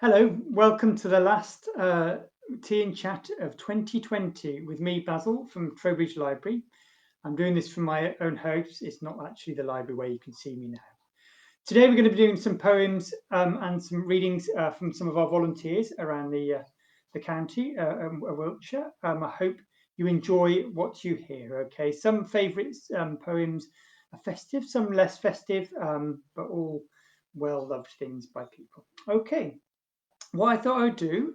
Hello, welcome to the last Tea and Chat of 2020 with me, Basil, from Trowbridge Library. I'm doing this from my own house. It's not actually the library where you can see me now. Today, we're going to be doing some poems and some readings from some of our volunteers around the county, Wiltshire. I hope you enjoy what you hear. Okay, some favourite poems are festive, some less festive, but all well loved things by people. Okay, what I thought I'd do,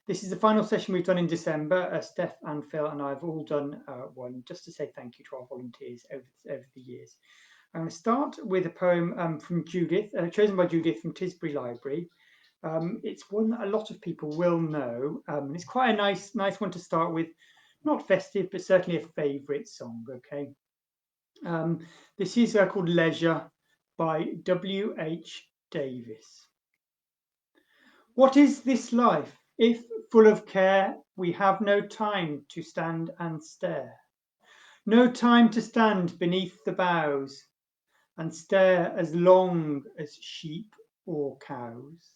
this is the final session we've done in December. Steph and Phil and I have all done one just to say thank you to our volunteers over the years. I'm going to start with a poem from Judith, chosen by Judith from Tisbury Library. It's one that a lot of people will know, and it's quite a nice one to start with. Not festive, but certainly a favourite song. Okay, this is called Leisure by W.H. Davis. What is this life, if, full of care, we have no time to stand and stare? No time to stand beneath the boughs and stare as long as sheep or cows.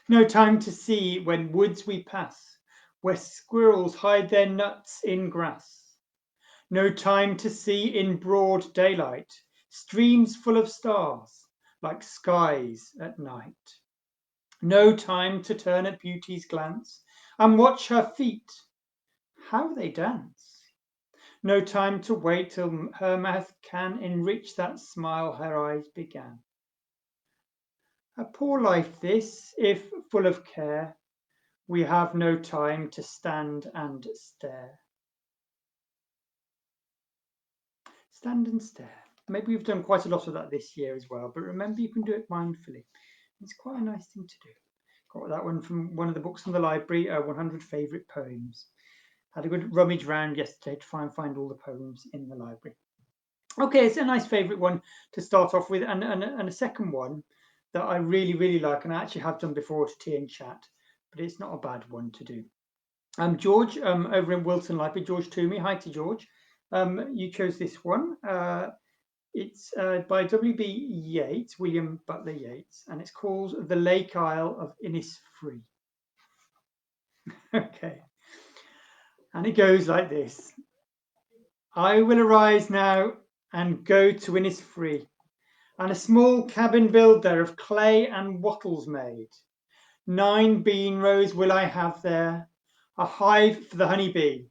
No time to see when woods we pass, where squirrels hide their nuts in grass. No time to see in broad daylight streams full of stars, like skies at night. No time to turn at beauty's glance and watch her feet, how they dance. No time to wait till her mouth can enrich that smile her eyes began. A poor life this, if full of care, we have no time to stand and stare. Stand and stare. Maybe we've done quite a lot of that this year as well, but remember you can do it mindfully. It's quite a nice thing to do. Got that one from one of the books from the library, 100 Favourite Poems. Had a good rummage round yesterday to try and find all the poems in the library. Okay, it's a nice favourite one to start off with, and a second one that I really like, and I actually have done before to tea and chat, but it's not a bad one to do. George, over in Wilton Library, George Toomey. Hi to George. You chose this one. It's by W.B. Yeats, William Butler Yeats, and it's called The Lake Isle of Innisfree. Okay, and it goes like this. I will arise now and go to Innisfree, and a small cabin build there of clay and wattles made. 9 bean rows will I have there, a hive for the honey bee,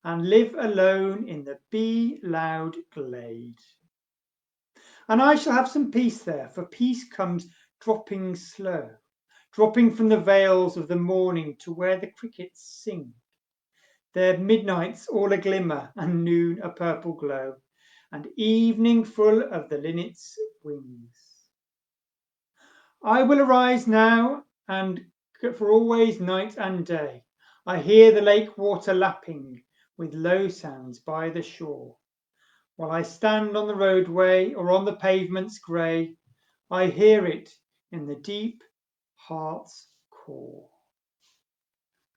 and live alone in the bee-loud glade. And I shall have some peace there, for peace comes dropping slow, dropping from the vales of the morning to where the crickets sing. Their midnights all a glimmer, and noon a purple glow, and evening full of the linnet's wings. I will arise now, and for always night and day I hear the lake water lapping with low sounds by the shore. While I stand on the roadway or on the pavements grey, I hear it in the deep heart's core.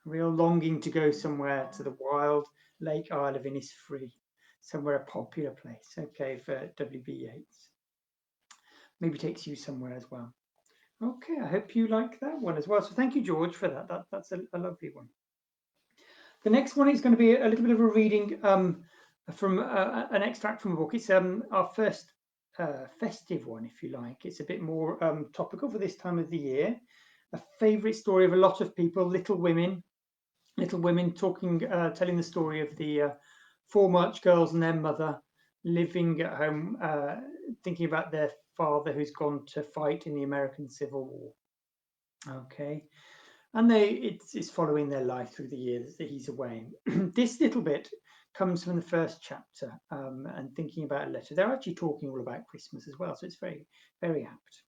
A real longing to go somewhere to the wild Lake Isle of Innisfree, somewhere a popular place. Okay, for W.B. Yeats. Maybe takes you somewhere as well. Okay, I hope you like that one as well. So thank you, George, for that. That's a lovely one. The next one is going to be a little bit of a reading from an extract from a book. It's our first festive one, if you like. It's a bit more topical for this time of the year. A favourite story of a lot of people, Little Women talking, telling the story of the 4 March girls and their mother living at home, thinking about their father who's gone to fight in the American Civil War. Okay, and it's following their life through the years that he's away. This little bit comes from the first chapter, and thinking about a letter. They're actually talking all about Christmas as well, so it's very apt.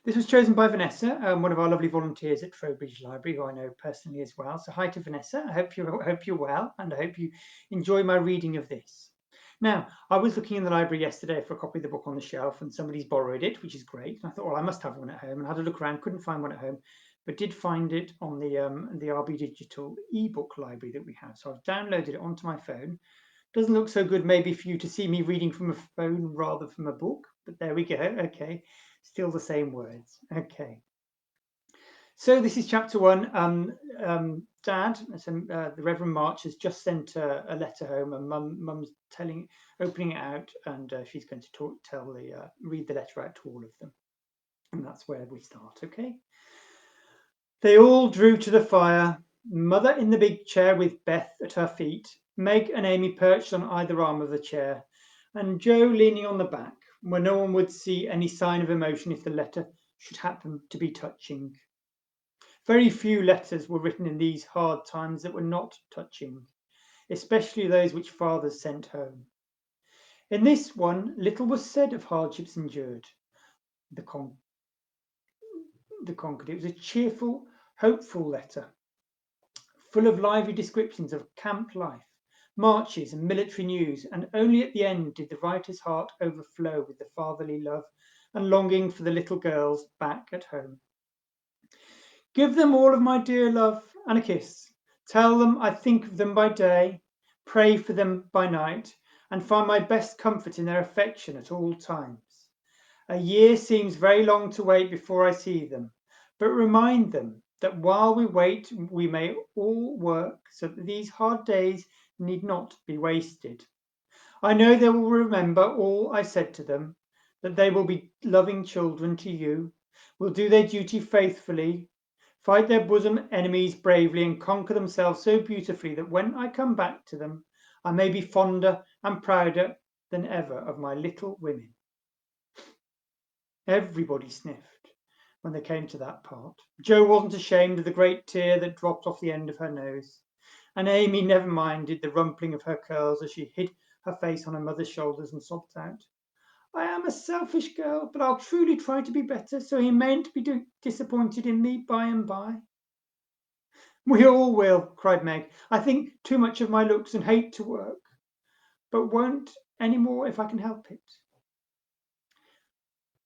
This was chosen by Vanessa, one of our lovely volunteers at Trowbridge Library, who I know personally as well. So hi to Vanessa. I hope you're well, and I hope you enjoy my reading of this. Now, I was looking in the library yesterday for a copy of the book on the shelf, and somebody's borrowed it, which is great. And I thought, well, I must have one at home, and had a look around, couldn't find one at home, but did find it on the RB Digital ebook library that we have. So I've downloaded it onto my phone. Doesn't look so good maybe for you to see me reading from a phone rather from a book, but there we go. Okay, still the same words. Okay. So this is chapter 1. Dad, the Reverend March, has just sent a letter home, and Mum's opening it out, and she's going to read the letter out to all of them, and that's where we start. Okay. They all drew to the fire. Mother in the big chair with Beth at her feet, Meg and Amy perched on either arm of the chair, and Joe leaning on the back, where no one would see any sign of emotion if the letter should happen to be touching. Very few letters were written in these hard times that were not touching, especially those which fathers sent home. In this one, little was said of hardships endured. The Concord. It was a cheerful, hopeful letter, full of lively descriptions of camp life, marches, and military news, and only at the end did the writer's heart overflow with the fatherly love and longing for the little girls back at home. Give them all of my dear love and a kiss. Tell them I think of them by day, pray for them by night, and find my best comfort in their affection at all times. A year seems very long to wait before I see them, but remind them that while we wait, we may all work so that these hard days need not be wasted. I know they will remember all I said to them, that they will be loving children to you, will do their duty faithfully, fight their bosom enemies bravely, and conquer themselves so beautifully that when I come back to them, I may be fonder and prouder than ever of my little women. Everybody sniffed when they came to that part. Jo wasn't ashamed of the great tear that dropped off the end of her nose, and Amy never minded the rumpling of her curls as she hid her face on her mother's shoulders and sobbed out, I am a selfish girl, but I'll truly try to be better, so he mayn't be disappointed in me by and by. We all will, cried Meg. I think too much of my looks and hate to work, but won't any more if I can help it.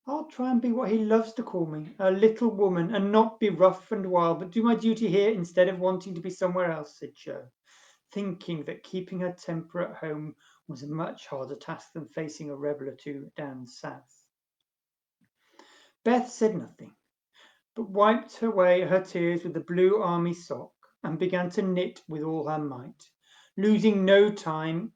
I'll try and be what he loves to call me, a little woman, and not be rough and wild, but do my duty here instead of wanting to be somewhere else, said Jo, thinking that keeping her temper at home was a much harder task than facing a rebel or two down south. Beth said nothing, but wiped away her tears with the blue army sock and began to knit with all her might, losing no time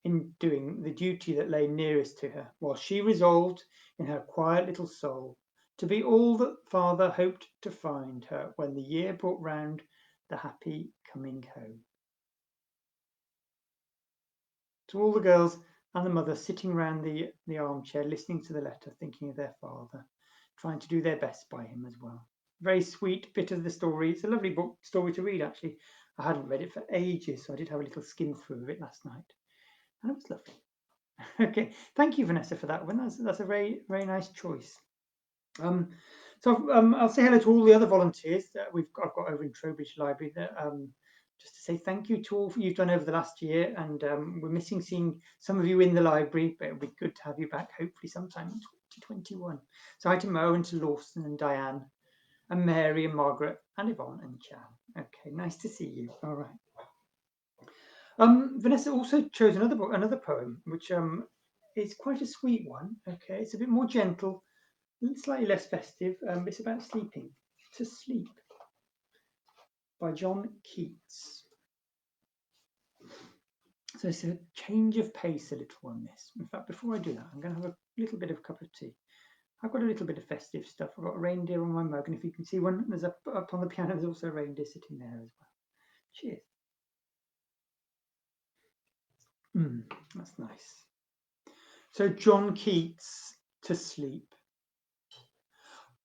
in doing the duty that lay nearest to her, while she resolved in her quiet little soul to be all that father hoped to find her when the year brought round the happy coming home. To all the girls and the mother sitting round the armchair, listening to the letter, thinking of their father, trying to do their best by him as well. Very sweet bit of the story. It's a lovely story to read, actually. I hadn't read it for ages, so I did have a little skim through of it last night. And it was lovely. Okay, thank you, Vanessa, for that one. That's a very, very nice choice. I'll say hello to all the other volunteers that I've got over in Trowbridge Library. Just to say thank you to all you've done over the last year, and we're missing seeing some of you in the library, but it'll be good to have you back hopefully sometime in 2021. So hi to Mo and to Lawson and Diane and Mary and Margaret and Yvonne and Jan. Okay, nice to see you. All right. Vanessa also chose another poem, which is quite a sweet one. Okay, it's a bit more gentle, slightly less festive. It's about sleeping. To Sleep by John Keats. So it's a change of pace a little on this. In fact, before I do that, I'm going to have a little bit of a cup of tea. I've got a little bit of festive stuff. I've got a reindeer on my mug, and if you can see one, there's up on the piano, there's also a reindeer sitting there as well. Cheers. That's nice. So John Keats, To Sleep.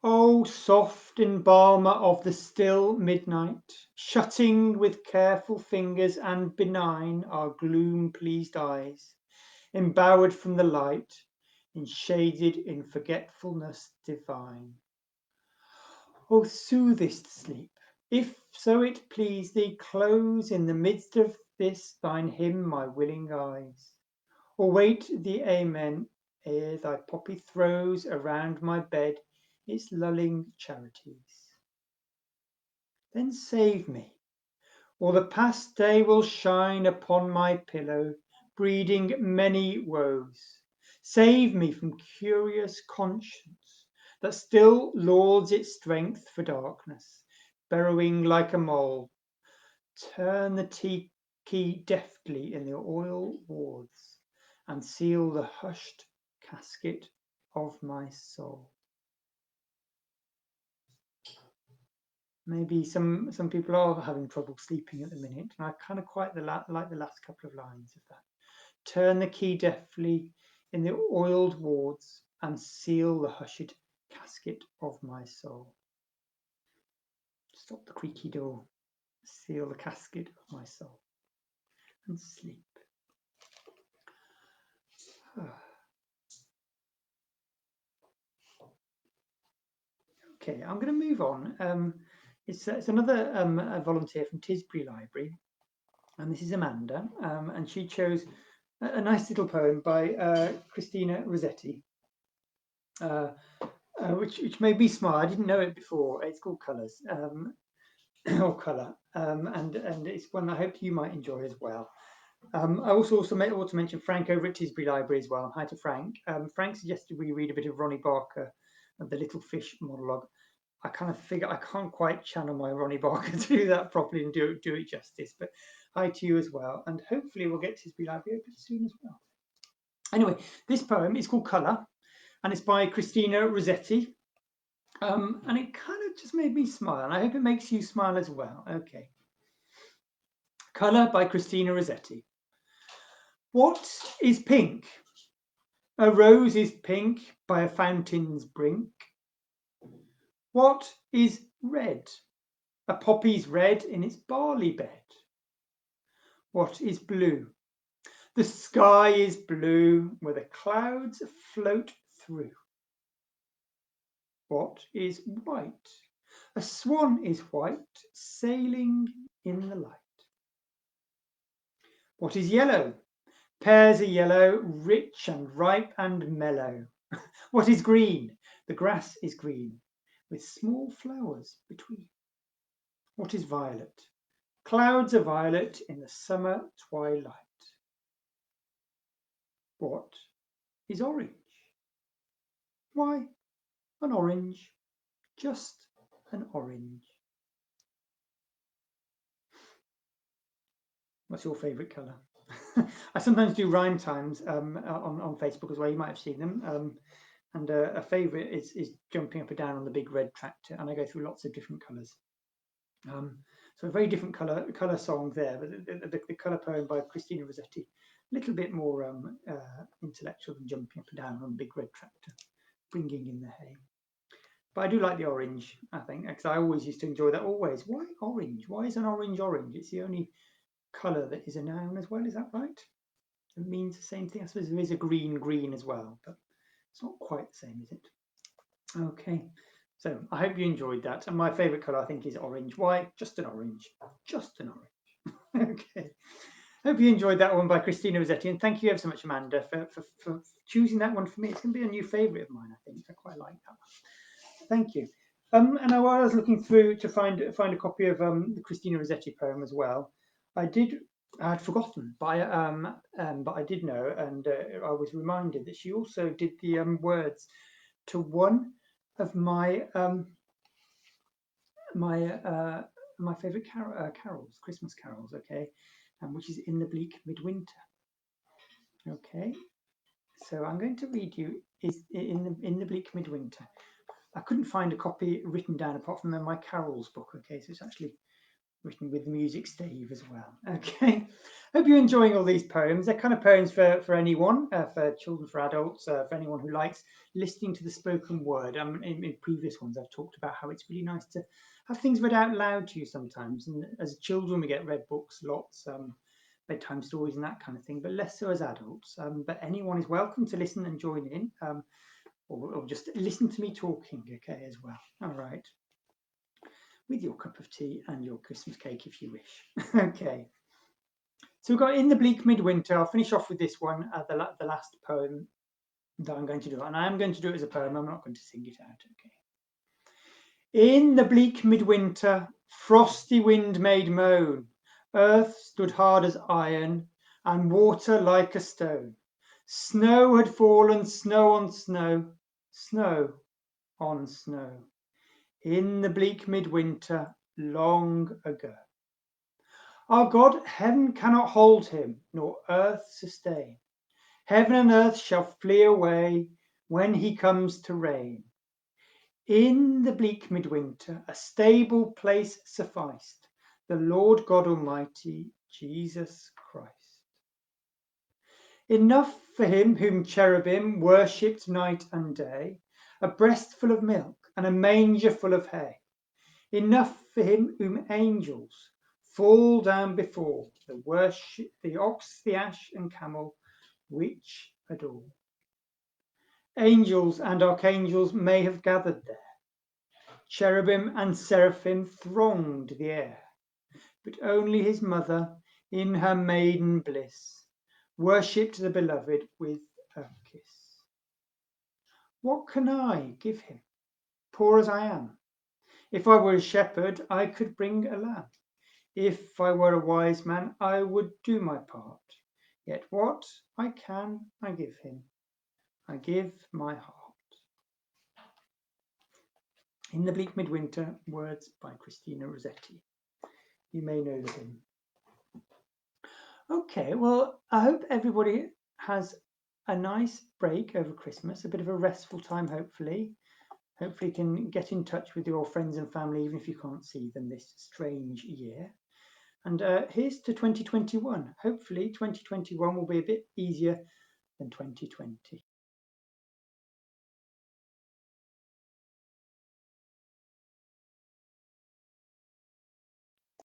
Oh, soft embalmer of the still midnight, shutting with careful fingers and benign our gloom-pleased eyes, embowered from the light, enshaded in forgetfulness divine. O soothest sleep, if so it please thee, close in the midst of this thine hymn my willing eyes, or wait the amen ere thy poppy throws around my bed its lulling charities. Then save me, or the past day will shine upon my pillow, breeding many woes. Save me from curious conscience that still lauds its strength for darkness, burrowing like a mole. Turn the key deftly in the oil wards and seal the hushed casket of my soul. Maybe some people are having trouble sleeping at the minute, and I kind of quite like the last couple of lines of that. Turn the key deftly in the oiled wards and seal the hushed casket of my soul. Stop the creaky door, seal the casket of my soul, and sleep. Okay, I'm going to move on. It's another volunteer from Tisbury Library, and this is Amanda, and she chose a nice little poem by Christina Rossetti, which made me smile. I didn't know it before. It's called Colours, or Colour, and it's one I hope you might enjoy as well. I also want to mention Frank over at Tisbury Library as well. Hi to Frank. Frank suggested we read a bit of Ronnie Barker of the Little Fish monologue. I kind of figure I can't quite channel my Ronnie Barker to do that properly and do it justice. But hi to you as well, and hopefully we'll get Tisbury Library open soon as well. Anyway, this poem is called Colour, and it's by Christina Rossetti. And it kind of just made me smile, and I hope it makes you smile as well. Okay. Colour by Christina Rossetti. What is pink? A rose is pink by a fountain's brink. What is red? A poppy's red in its barley bed. What is blue? The sky is blue where the clouds float through. What is white? A swan is white, sailing in the light. What is yellow? Pears are yellow, rich and ripe and mellow. What is green? The grass is green, with small flowers between. What is violet? Clouds are violet in the summer twilight. What is orange? Why, an orange, just an orange. What's your favourite colour? I sometimes do rhyme times on Facebook as well. You might have seen them. And a favourite is jumping up and down on the big red tractor, and I go through lots of different colours. So a very different colour song there, but the colour poem by Christina Rossetti, a little bit more intellectual than jumping up and down on a big red tractor, bringing in the hay. But I do like the orange, I think, because I always used to enjoy that. Always. Why orange? Why is an orange orange? It's the only colour that is a noun as well. Is that right? It means the same thing. I suppose there is a green as well, but it's not quite the same, is it? Okay. So I hope you enjoyed that. And my favourite colour, I think, is orange. Why? Just an orange. Just an orange. Okay. Hope you enjoyed that one by Christina Rossetti. And thank you ever so much, Amanda, for choosing that one for me. It's going to be a new favourite of mine, I think. I quite like that one. Thank you. And while I was looking through to find a copy of the Christina Rossetti poem as well, I had forgotten, but I did know, and I was reminded that she also did the words to one of my my favourite carols, Christmas carols, okay, which is In the Bleak Midwinter. Okay, so I'm going to read you is in the Bleak Midwinter. I couldn't find a copy written down apart from in my carols book. Okay, so it's actually written with the music stave as well. Okay, hope you're enjoying all these poems. They're kind of poems for anyone, for children, for adults, for anyone who likes listening to the spoken word. In previous ones, I've talked about how it's really nice to have things read out loud to you sometimes. And as children, we get read books lots, bedtime stories and that kind of thing, but less so as adults. But anyone is welcome to listen and join in, or just listen to me talking, okay, as well. All right. With your cup of tea and your Christmas cake if you wish. Okay. So we've got In the Bleak Midwinter. I'll finish off with this one, the last poem that I'm going to do. And I am going to do it as a poem. I'm not going to sing it out. Okay. In the bleak midwinter, frosty wind made moan. Earth stood hard as iron, and water like a stone. Snow had fallen, snow on snow, snow on snow. In the bleak midwinter, long ago. Our God, heaven cannot hold him, nor earth sustain. Heaven and earth shall flee away when he comes to reign. In the bleak midwinter, a stable place sufficed, the Lord God Almighty, Jesus Christ. Enough for him whom cherubim worshipped night and day, a breast full of milk and a manger full of hay. Enough for him whom angels fall down before, the ox, the ass, and camel, which adore. Angels and archangels may have gathered there. Cherubim and seraphim thronged the air, but only his mother, in her maiden bliss, worshipped the beloved with a kiss. What can I give him, poor as I am? If I were a shepherd, I could bring a lamb. If I were a wise man, I would do my part. Yet what I can, I give him. I give my heart. In the Bleak Midwinter, words by Christina Rossetti. You may know the hymn. Okay, well, I hope everybody has a nice break over Christmas, a bit of a restful time, hopefully. Hopefully you can get in touch with your friends and family, even if you can't see them this strange year. And here's to 2021. Hopefully 2021 will be a bit easier than 2020.